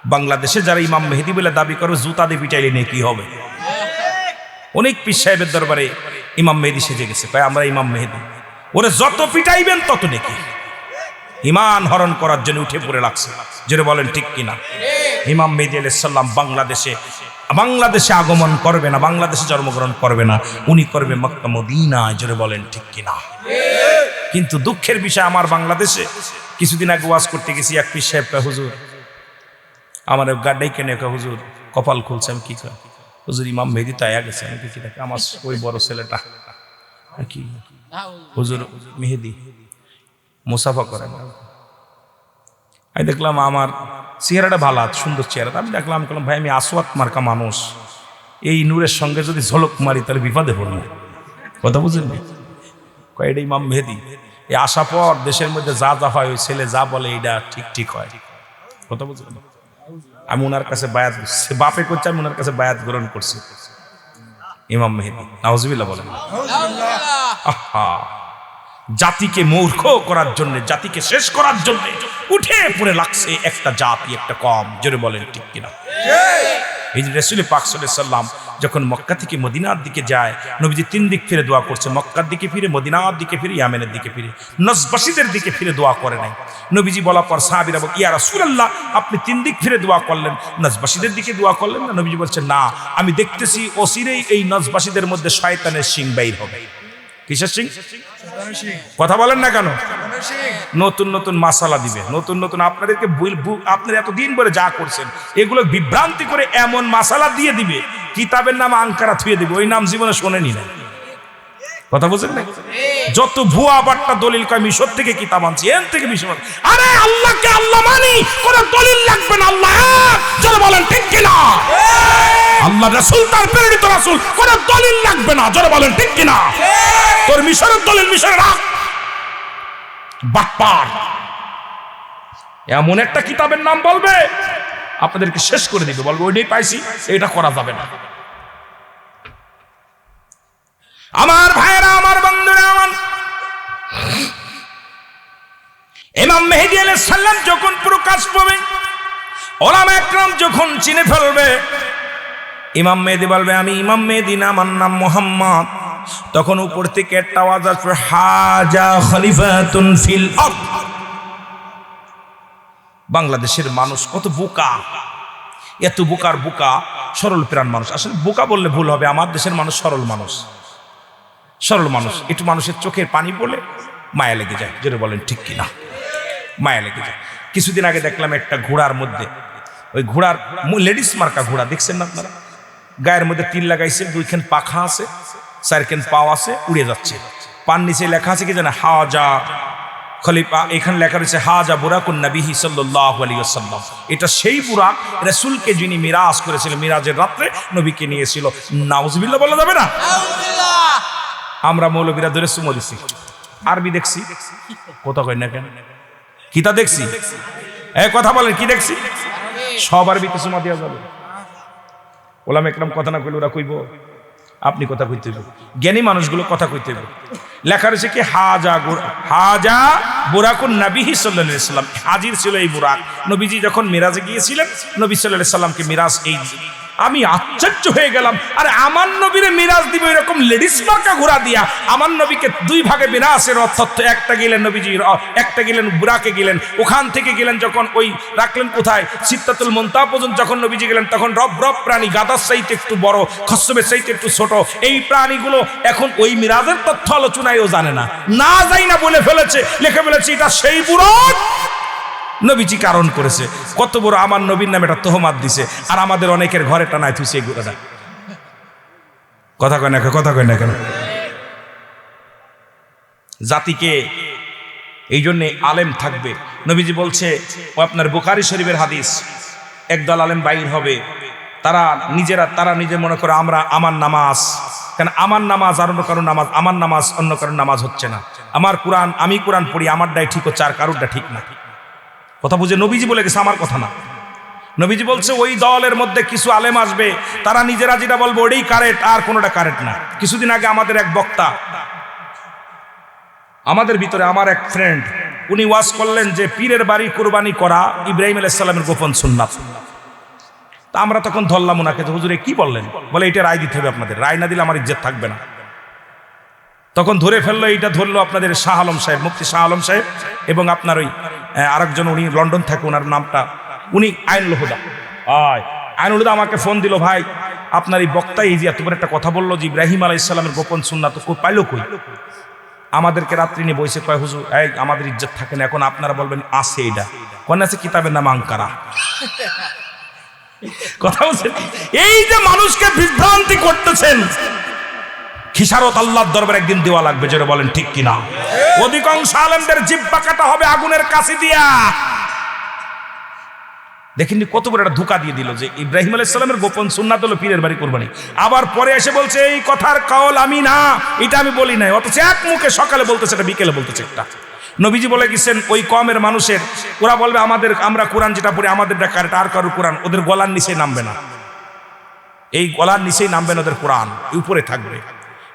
বাংলাদেশে যারা ইমাম মেহেদী বলে দাবি করে জুতা দিয়ে পিটাইলে নিয়ে কি হবে অনেক পীর সাহেবের দরবারে ইমাম মেহেদী সেজে গেছে কয় আমরা ইমাম মেহেদী ওরে যত পিটাইবেন তত নাকি ইমান হরণ করার জন্য উঠে পড়ে লাগছে যেটা বলেন ঠিক কিনা ইমাম মেহেদী আলাইহিস সালাম বাংলাদেশে আগমন করবে না বাংলাদেশে জন্মগ্রহণ করবে না উনি করবে মক্কা মদিনায় যেটা বলেন ঠিক কিনা কিন্তু দুঃখের বিষয় আমার বাংলাদেশে কিছুদিন আগে ওয়াজ করতে গেছি এক পীর সাহেব কয় হুজুর আমার গাড্ডাই কেনে কয় হুজুর কপাল খুলছে আমি কি কয় হুজুর ইমাম মেহেদী তো আয়া গেছে আমি কি দেখে আমার ওই বড় ছেলেটা কি হুজুর মেহেদী মুসাফা করে আমি দেখলাম আমার চেহারাটা ভালো সুন্দর চেহারা আমি দেখলাম ভাই আমি আসওয়াত মার্কা মানুষ এই নূরের সঙ্গে যদি ঝলক মারি তাহলে বিপদে পড়ব কথা বুঝলেন কয় এটা ইমাম মেহেদী এই আসার পর দেশের মধ্যে যা যা হয় ওই ছেলে যা বলে এটা ঠিক ঠিক হয় কথা বুঝলেন আমি ওনার কাছে বায়াত বাপে করছি আমি ওনার কাছে বায়াত গ্রহণ করছি ইমাম মেহেদী নাউজুবিল্লাহ বলেন আহা জাতিকে মূর্খ করার জন্য জাতিকে শেষ করার জন্য উঠে পড়ে লাগছে একটা জাতি একটা কম জোরে বলেন ঠিক কিনা এই যে রাসূল পাক সাল্লাল্লাহু আলাইহি সাল্লাম যখন মক্কা থেকে মদিনার দিকে যায় নবীজি তিন দিক ফিরে দোয়া করছে মক্কার দিকে ফিরে মদিনার দিকে ফিরে ইয়ামেনের দিকে ফিরে নজবাসীদের দিকে ফিরে দোয়া করে নাই নবীজি বলার পর সাহাবীরা বলে ইয়া রাসূলুল্লাহ আপনি তিন দিক ফিরে দোয়া করলেন নজবাসীদের দিকে দোয়া করলেন না নবীজি বলছেন না আমি দেখতেছি অচিরেই এই নজবাসীদের মধ্যে শয়তানের শিং বাইর হবে কিসের শিং কথা বলেন না কেন নতুন নতুন মাসালা দিবে নতুন নতুন আপনাদেরকে আপনারা এতদিন ধরে যা করছেন এগুলো বিভ্রান্তি করে এমন মাসালা দিয়ে দিবে কিতাবের নাম আঙ্কারা থুয়ে দিবে ওই নাম জীবনে শোনেনি না কথা বুঝেন না যত ভুয়া বাট্টা দলিল কয় মিশর থেকে কিতাব আনছি এর থেকে মিশর আরে আল্লাহকে আল্লাহ মানি কোন দলিল লাগবে না আল্লাহ যারা বলেন ঠিক কিনা আল্লাহ রাসূল তার প্রেরিত রাসূল কোন দলিল লাগবে না যারা বলেন ঠিক কিনা তোর মিশরের দলিল মিশরে রাখ বাটপার এমন একটা কিতাবের নাম বলবে আপনাদেরকে শেষ করে দিবে বলবে ওইটাই পাইছি এটা করা যাবে না আমার ভাইরা আমার বন্ধুরা আমার ইমাম মেহেদী আলাইহিস সালাম যখন প্রকাশ পাবে ওলামা একরাম যখন চিনে ফেলবে ইমাম মেহেদী বলবে আমি ইমাম মেহেদী না আমার নাম মুহাম্মদ তখন উপর থেকে একটা আওয়াজ আসবে হাজা খলিফাতুন ফিল আরদ বাংলাদেশের মানুষ কত বোকা এত বোকার বোকা সরল প্রাণ মানুষ আসলে বোকা বললে ভুল হবে আমার দেশের মানুষ সরল মানুষ একটু মানুষের চোখের পানি বলে মায়া লেগে যায় যেটা বলেন ঠিক কিনা মায়া লেগে যায় কিছুদিন আগে দেখলাম একটা ঘোড়ার মধ্যে ওই ঘোড়ার লেডিস মার্কা ঘোড়া দেখছেন না আপনারা গায়ের মধ্যে তীর লাগাইছে দুইখান পাখা আছে চারখান পাও আছে উড়ে যাচ্ছে পান নিচে লেখা আছে কি জানে হাজা খলিফা এখানে লেখা রয়েছে হাজা বুরাকুন নবী সাল্লাল্লাহু আলাইহি ওয়াসাল্লাম এটা সেই বুরাক রাসূলকে যিনি মিরাজ করেছিলেন মিরাজের রাতে নবীকে নিয়েছিল নাউজুবিল্লাহ বলা যাবে না নাউজুবিল্লাহ আমরা মৌলবীরা ধরে সুমো দিছি আরবি দেখছি কথা কই না কেন কিতা দেখছি এই কথা বলেন কি দেখছি সব আরবিতে সুমা দেওয়া যাবে ওলামা একরাম কথা না কইলে ওরা কইব আপনি কথা কইতে হইব জ্ঞানী মানুষগুলো কথা কইতে হইব লেখা রয়েছে কি হাজা বুরাকুন নবী সাল্লাল্লাহু আলাইহি ওয়াসাল্লাম হাজির ছিল এই বুরাক নবীজি যখন মিরাজে গিয়েছিলেন নবী সাল্লাল্লাহু আলাইহি ওয়াসাল্লামকে মিরাজ এই আমি আশ্চর্য হয়ে গেলাম আরে আমার নবীরে মিরাজ দিবে এরকম লেডিস মার্কা ঘোড়া দিয়া আমার নবীকে দুই ভাগে মিরাজের অর্থাৎ একটা গেলেন নবীজি একটা গেলেন বুরাকে গেলেন ওখান থেকে গেলেন যখন ওই রাখলেন কোথায় সিদরাতুল মুনতাহা পর্যন্ত যখন নবীজি গেলেন তখন রব প্রাণী গাদার চাইতে একটু বড় খচ্চবের চাইতে একটু ছোট এই প্রাণীগুলো এখন ওই মিরাজের তথ্য আলোচনায়ও জানে না যাই না বলে ফেলেছে লিখে ফেলেছে এটা সেই বুরাক নবীজি কারণ করেছে কত বড় আমার নবীর নামে এটা তোহমাত দিছে আর আমাদের অনেকের ঘরে টানায় থুইছে এগুলো কথা কয় না কেন জাতিকে এই জন্যে আলেম থাকবে নবীজি বলছে ও আপনার বুখারী শরীফের হাদিস একদল আলেম বাইর হবে, তারা নিজে মনে করে আমার নামাজ, কেন আমার নামাজ আর অন্য কারোর নামাজ, আমার নামাজ অন্য কারোর নামাজ হচ্ছে না, আমার কোরআন আমি কোরআন পড়ি, আমারটাই ঠিক হচ্ছে আর কারোরটা ঠিক না। কথা বুঝে? নবীজি বলে গেছে, আমার কথা না। নবীজি বলছে ওই দলের মধ্যে কিছু আলেম আসবে, তারা নিজেরা যেটা বলবে ওটাই কারেক্ট আর কোনোটা কারেক্ট না। কিছুদিন আগে আমাদের এক বক্তা, আমাদের ভিতরে আমার এক ফ্রেন্ড, উনি ওয়াজ করলেন যে পীরের বাড়ি কুরবানি করা ইব্রাহিম আলাইহিস সালামের গোপন সুন্নাত। তা আমরা তখন ধরলাম ওনাকে, হুজুরে কি বললেন? বলে এটা রায় দিতে হবে আপনাদের, রায় না দিলে আমার ইজ্জত থাকবে না। তখন ধরে ফেললো, এইটা ধরলো আপনাদের শাহ আলম সাহেব, মুফতি শাহ আলম সাহেব, এবং আপনার ওই আরেকজন, উনি লন্ডন থাকে, ওনার নামটা উনি আইনুল হুদা। আইনুল হুদা আমাকে ফোন দিল, ভাই আপনার এই বক্তা এই যে এতবার একটা কথা বললো যে ইব্রাহিম আলাইহিস সালামের গোপন সুন্নাত পাইলো কই? আমাদেরকে রাত্রি নিয়ে বসে কয়, হুজুর এই আমাদের ইজ্জত থাকে না, এখন আপনারা বলবেন আছে, এটা কোন আছে? কিতাবের নাম আঙ্কারা। কথা বলছেন, এই যে মানুষকে বিভ্রান্তি করতেছেন, খিসারত আল্লাহর দরবারে একদিন দেওয়া লাগবে, যেটা বলেন ঠিক কিনা? অধিকাংশ আলেমদের জিহ্বা কাটা হবে আগুনের কাছে দিয়া। দেখেননি কত বড় একটা ধোঁকা দিয়ে দিল যে ইব্রাহিম আলাইহিস সালামের গোপন সুন্নাত হলো পীরের বাড়ি কুরবানি। আবার পরে এসে বলছে এই কথার কাউল আমি না, এটা আমি বলি নাই, অথচ এক মুখে সকালে বলতেছে, এটা বিকেলে বলতেছে একটা। নবীজি বলে গেছেন ওই কমের মানুষের, ওরা বলবে আমরা কোরআন যেটা পড়ি আমাদেরটা কারেক্ট, আর কারোর কোরআন ওদের গলার নিচে নামবে না, এই গলার নিচেই নামবে না ওদের কোরআন, উপরে থাকবে।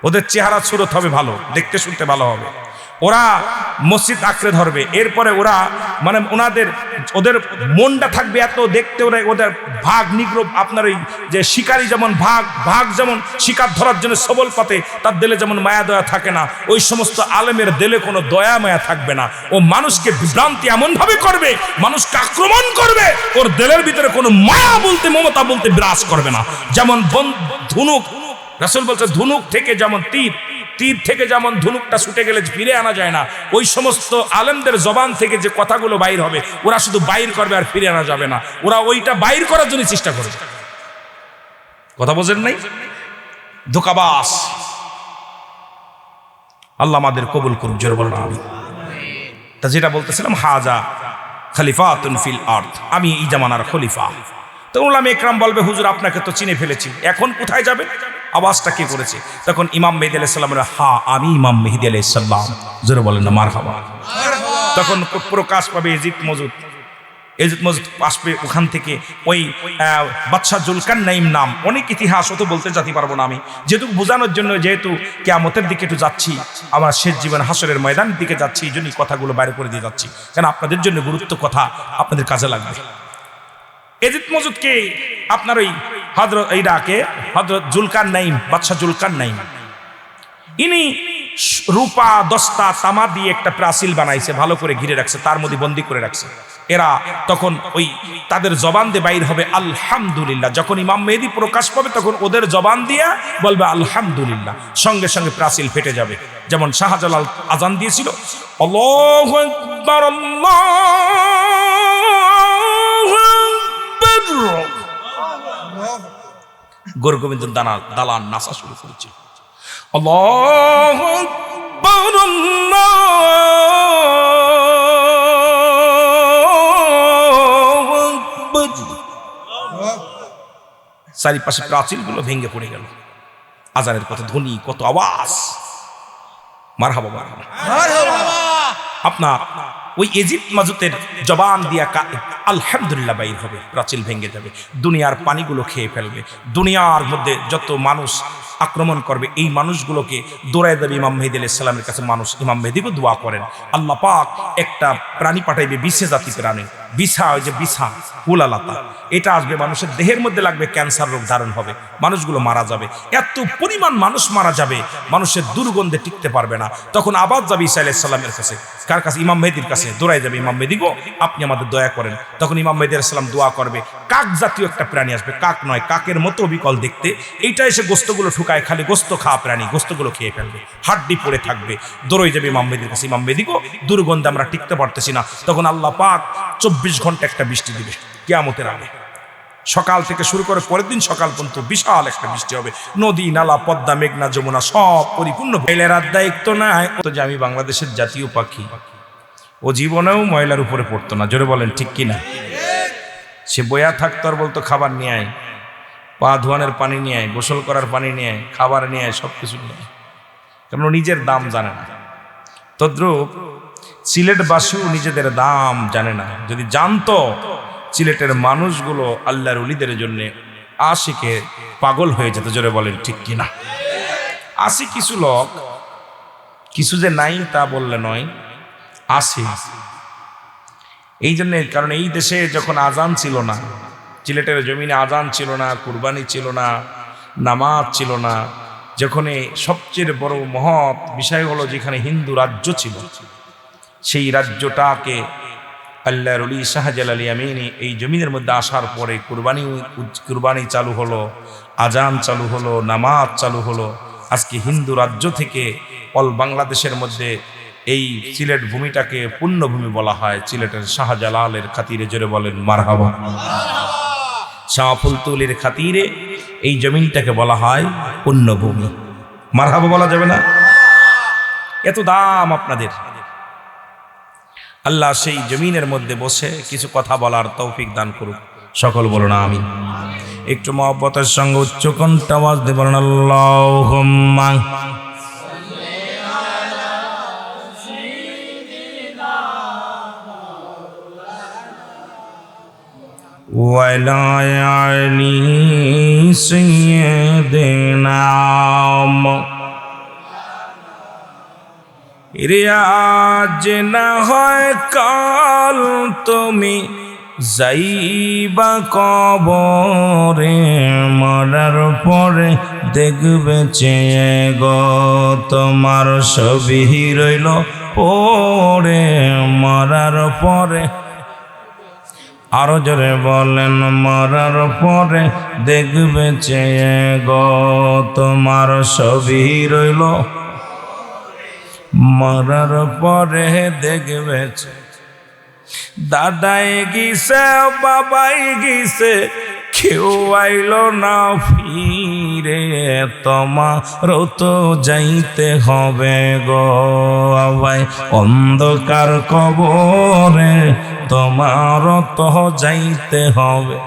ওদের চেহারা সুরত হবে ভালো, দেখতে শুনতে ভালো হবে, ওরা মসজিদ আঁকড়ে ধরবে, এরপরে ওরা মানে ওদের মনটা থাকবে এত দেখতে, ওদের ভাগ নিগ্রহ, আপনার ওই যে শিকারী যেমন ভাগ যেমন শিকার ধরার জন্য সবল পাতে, তার দিলে যেমন মায়া দয়া থাকে না, ওই সমস্ত আলেমের দিলে কোনো দয়া মায়া থাকবে না। ও মানুষকে বিভ্রান্তি এমন ভাবে করবে, মানুষকে আক্রমণ করবে, ওর দিলের ভিতরে কোনো মায়া বলতে মমতা বলতে বিরাজ করবে না। যেমন ধনুক, রাসূল বলছে ধনুক থেকে যেমন তীর থেকে যেমন ধনুকটা ছুটে গেলে ফিরে আনা যায় না, ওই সমস্ত আলেমদের জবান থেকে যে কথাগুলো বাইর হবে, ওরা শুধু বাইর করবে আর ফিরে আনা যাবে না, ওরা ওইটা বাইর করার জন্য চেষ্টা করবে। কথা বোঝেন নাই? ধোঁকাবাজ। আল্লাহ আমাদের কবুল করুক, জোরে বলুন আমিন। তা যেটা বলতেছিলাম, হাজা খলিফাতুন ফিল আরদ, আমি এই জামানার খলিফা। তো উলামা ইকরাম বলবে হুজুর আপনাকে তো চিনে ফেলেছি, এখন কোথায় যাবে? আওয়াজটা কে করেছে? তখন ইমাম মেহেদী আলাইহিস সালাম, হ্যাঁ আমি ইমাম মেহেদী আলাইহিস সালাম, জোরে বলেন না মারহাবা। তখন প্রকাশ পাবে এজিদ মজুদ আসবে ওখান থেকে, ওই বাদশাহ জুলকারনাইন নাম, অনেক ইতিহাস অত বলতে যেতে পারবো না আমি, যেহেতু বোঝানোর জন্য, যেহেতু কিয়ামতের দিকে একটু যাচ্ছি, আমার শেষ জীবন হাসরের ময়দানের দিকে যাচ্ছি, এই জন্যই কথাগুলো বাইরে করে দিয়ে যাচ্ছি, কারণ আপনাদের জন্য গুরুত্ব কথা আপনাদের কাজে লাগবে। এজিদ মজুদকে আপনার ওই হযরত জুলকারনাইন, বাদশাহ জুলকারনাইন, ইনি রূপা দস্তা তামা দিয়ে একটা প্রাচীর বানাইছে, ভালো করে ঘিরে রাখছে, তার মধ্যে বন্দী করে রাখছে। এরা তখন ওই তাদের জবান দিয়ে বাইর হবে আলহামদুলিল্লাহ, যখন ইমাম মেহেদী প্রকাশ পাবে তখন ওদের জবান দিয়ে বলবে আলহামদুলিল্লাহ, সঙ্গে সঙ্গে প্রাচীর ফেটে যাবে। যেমন শাহজালাল আজান দিয়েছিল, আল্লাহু আকবার আল্লাহু আকবার, গোরগোবিন্দ দালান নাচা শুরু করেছিল, আল্লাহু আকবার আল্লাহু আকবার, চারিপাশে প্রাচীরগুলো ভেঙে পড়ে গেল। আজানের কত ধ্বনি, কত আওয়াজ, মারহাবা মারহাবা। আপনার ওই এজিদ মাজুতের জবান দিয়া আলহামদুলিল্লাহ বাইর হবে, প্রাচীর ভেঙে যাবে, দুনিয়ার পানিগুলো খেয়ে ফেলবে, দুনিয়ার মধ্যে যত মানুষ আক্রমণ করবে এই মানুষগুলোকে দৌড়ায় দেবে ইমাম মেহেদী আলাইহিস সালামের কাছে। মানুষ ইমাম মেহেদীকে দোয়া করেন, আল্লাহ পাক একটা প্রাণী পাঠাইবে, বিছে জাতি প্রাণী, বিছা, ওই যে বিছা হুলালাতা, এটা আসবে মানুষের দেহের মধ্যে লাগবে, ক্যান্সার রোগ ধারণ হবে, মানুষগুলো মারা যাবে, এত পরিমাণ মানুষ মারা যাবে, মানুষের দুর্গন্ধে টিকতে পারবে না। তখন আবার যাবে ঈসা আলাইহিস সালামের কাছে, কার কাছে? ইমাম মেহেদীর কাছে। দৌড়াই যাবে, ইমাম মেহেদী গো আপনি আমাদের দয়া করেন। তখন ইমাম মেহেদী আলাইহিস সালাম দোয়া করবে, কাক জাতীয় একটা প্রাণী আসবে, কাক নয়, কাকের মতো বিকল দেখতে, এইটা এসে গোস্তগুলো ঠুকায়, খালি গোস্ত খাওয়া প্রাণী, গোস্তগুলো খেয়ে ফেলবে, হাড্ডি পড়ে থাকবে। দৌড়াই যাবে ইমাম মেহেদীর কাছে, ইমাম মেহেদী গো দুর্গন্ধে আমরা টিকতে পারতেছি না। তখন আল্লাহ পাক 24 ঘন্টা একটা বৃষ্টি দিবে কিয়ামতের আগে, সকাল থেকে শুরু করে পরের দিন সকাল পর্যন্ত বিশাল একটা বৃষ্টি হবে, নদী নালা পদ্মা মেঘনা যমুনা সব পরিপূর্ণ। মহিলার দায়িত্ব না তো যে আমি বাংলাদেশের জাতীয় পাখি, ও জীবনেও ময়লার উপরে পড়তো না, জোরে বলেন ঠিক কিনা? সে বয়া থাকতো আর বলতো খাবার নিয়ে আয়, পা ধোয়ানোর পানি নিয়ে আয়, গোসল করার পানি নিয়ে আয়, খাবার নিয়ে আয়, সব কিছু নিয়ে আয়, কারণ ও নিজের দাম জানে না। তদ্রূপ সিলেটবাসীও নিজেদের দাম জানে না। যদি জানতো, সিলেটের মানুষগুলো আল্লাহর ওলিদের জন্য আশিকে পাগল হয়ে যেত। জোরে বলেন ঠিক কিনা? আসি কিছু লোক, কিছু যে নাই তা বললে নয়, আসি। এই জন্যে, কারণ এই দেশে যখন আজান ছিল না, সিলেটের জমিনে আজান ছিল না, কুরবানি ছিল না, নামাজ ছিল না, যখন সবচেয়ে বড় মহৎ বিষয় হলো যেখানে হিন্দু রাজ্য ছিল, সেই রাজ্যটাকে আল্লাহর ওলি শাহজালাল ইয়ামানি এই জমিনের মধ্যে আসার পরে কুরবানি চালু হলো, আজান চালু হলো, নামাজ চালু হলো। আজকে হিন্দু রাজ্য থেকে অল বাংলাদেশের মধ্যে এই সিলেট ভূমিটাকে পুণ্যভূমি বলা হয়। সিলেটের শাহজালালের খাতিরে, জোরে বলেন মারহাবা। শাহ ফুলতুলির খাতিরে এই জমিনটাকে বলা হয় পুণ্যভূমি। মারহাবা বলা যাবে না? এত দাম আপনাদের। আল্লাহ সেই জমিনের মধ্যে বসে কিছু কথা বলার তৌফিক দান করুক। সকল বলুন আমিন। একটু মহব্বতের সঙ্গে উচ্চ কণ্ঠে আওয়াজ দিয়ে বলেন আল্লাহুম্মা ওয়ালা আলি সাইয়্যিদিনা। আজ না হয় কাল তুমি যাইবা কবরে, মরার পরে দেখবে চেয়ে গো তোমার ছবি রইল পরে, মরার পরে। আরো জোরে বলেন, মরার পরে দেখবে চেয়ে গো তোমার ছবি রইল, মরার পরে দেখবে। দাদাই গিয়েছে, বাবাই গিয়েছে, কেউ আইল না ফিরে, তোমারও তো যাইতে হবে গো ভাই অন্ধকার কবরে, তোমারও তো যাইতে হবে।